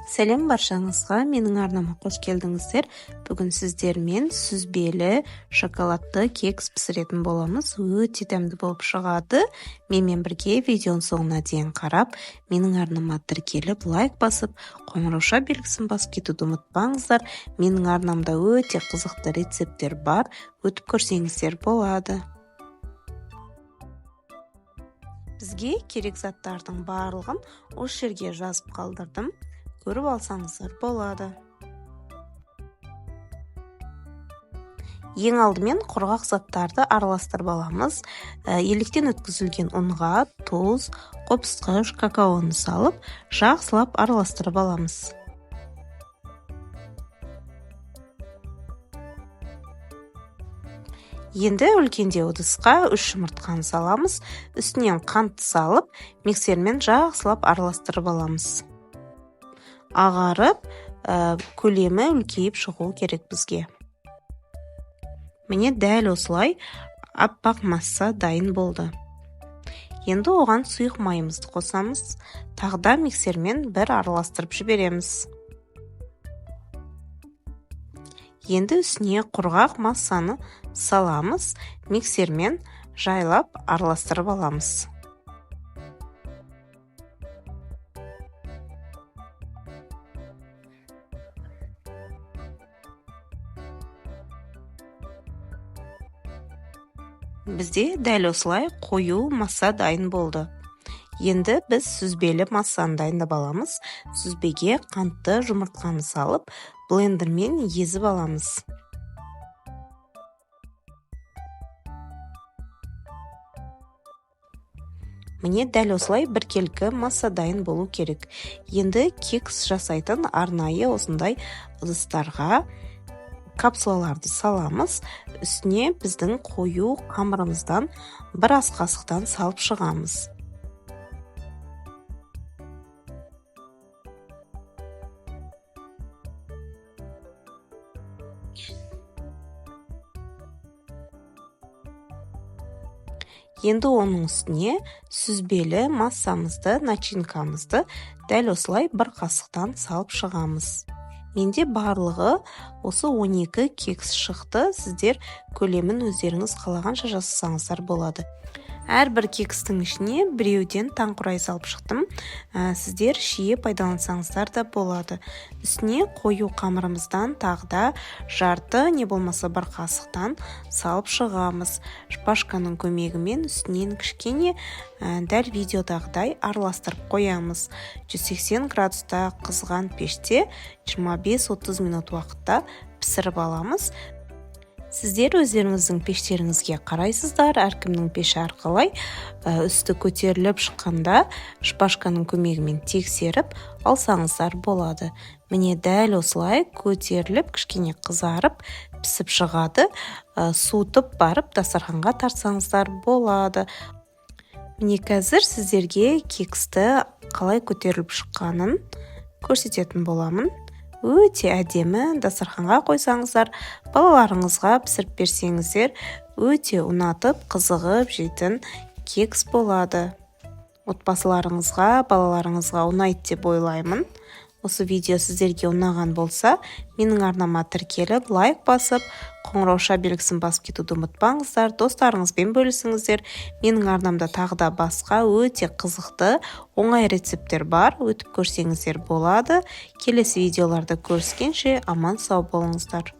Сәлем баршаңызға, менің арнама қош келдіңіздер. Бүгін сіздермен сүзбелі шоколадты кекс пісіретін боламыз. Өте дәмді болып шығады. Менімен бірге видеоның соңына дейін қарап, менің арнама тіркеліп, лайк басып, қоңырауша белгісін басып кетуді ұмытпаңыздар. Менің арнамда өте қызықты рецепттер бар. Өтіп көрсеңіздер болады. Бізге керек заттардың барлығын осы жерге жазып қалдырдым. Көріп алсаңыздар болады. Ең алдымен құрғақ заттарды араластырып аламыз. Електен өткізілген ұнға, тұз, қопсытқыш, какаоны салып, жақсылап араластырып аламыз. Енді үлкендеу ыдысқа 3 жұмыртқаны саламыз. Үстінен қант салып, миксермен жақсылап араластырып аламыз. Ағарып, көлемі үлкейіп шығу керек бізге. Міне дәл осылай аппақ масса дайын болды. Енді оған сұйық майымызды қосамыз. Тағда миксермен бір араластырып жібереміз. Енді үстіне құрғақ массаны саламыз. Миксермен жайлап араластырып аламыз. Бізде дәл осылай қою масса дайын болды. Енді біз сүзбелі массаны дайындап аламыз. Сүзбеге қантты жұмыртқаны салып, блендермен езіп аламыз. Міне дәл осылай біркелкі масса дайын болу керек. Енді кекс жасайтын арнайы осындай ыдыстарға капсулаларды саламыз. Үстіне біздің қою қамырымыздан бір ас қасықтан салып шығамыз. Енді оның үстіне сүзбелі массамызды, начинкамызды дәл осылай бір қасықтан салып шығамыз. Менде барлығы осы 12 кекс шықты. Сіздер көлемін өздеріңіз қалағанша жасасаңыздар болады. Әрбір кекстің ішіне біреуден таңқурай салып шықтым. Сіздер шие пайдалансаңыздар да болады. Үстіне қою қамырымыздан тағда жарты не болмаса бір қасықтан салып шығамыз. Шпажканың көмегімен үстінен кішкене дәл видеодағыдай араластырып қоямыз. 180 градуста қызған пеште 25-30 минут уақытта пісіріп аламыз. Сіздер өздеріңіздің пештеріңізге қарайсыздар, әркімнің пеші арқылай үсті көтеріліп шыққанда шпажканың көмегімен тексеріп алсаңыздар болады. Міне дәл осылай көтеріліп, кішкене қызарып, пісіп шығады. Суытып барып дастарханға тартсаңыздар болады. Міне қазір сіздерге кексті қалай көтеріліп шыққанын көрсететін боламын. Өте әдемі, дастарханға қойсаңыздар, балаларыңызға пісіріп берсеңіздер, өте ұнатып, қызығып жейтін кекс болады. Отбасыларыңызға, балаларыңызға ұнайды деп ойлаймын. Осы видео сіздерге ұнаған болса, менің арнама тіркеліп, лайк басып, қоңырауша белгісін басып кетуді ұмытпаңыздар. Достарыңызбен бөлісіңіздер. Менің арнамда тағы да басқа өте қызықты, оңай рецепттер бар. Өтіп көрсеңіздер болады. Келесі видеоларда көріскенше аман сау болыңыздар.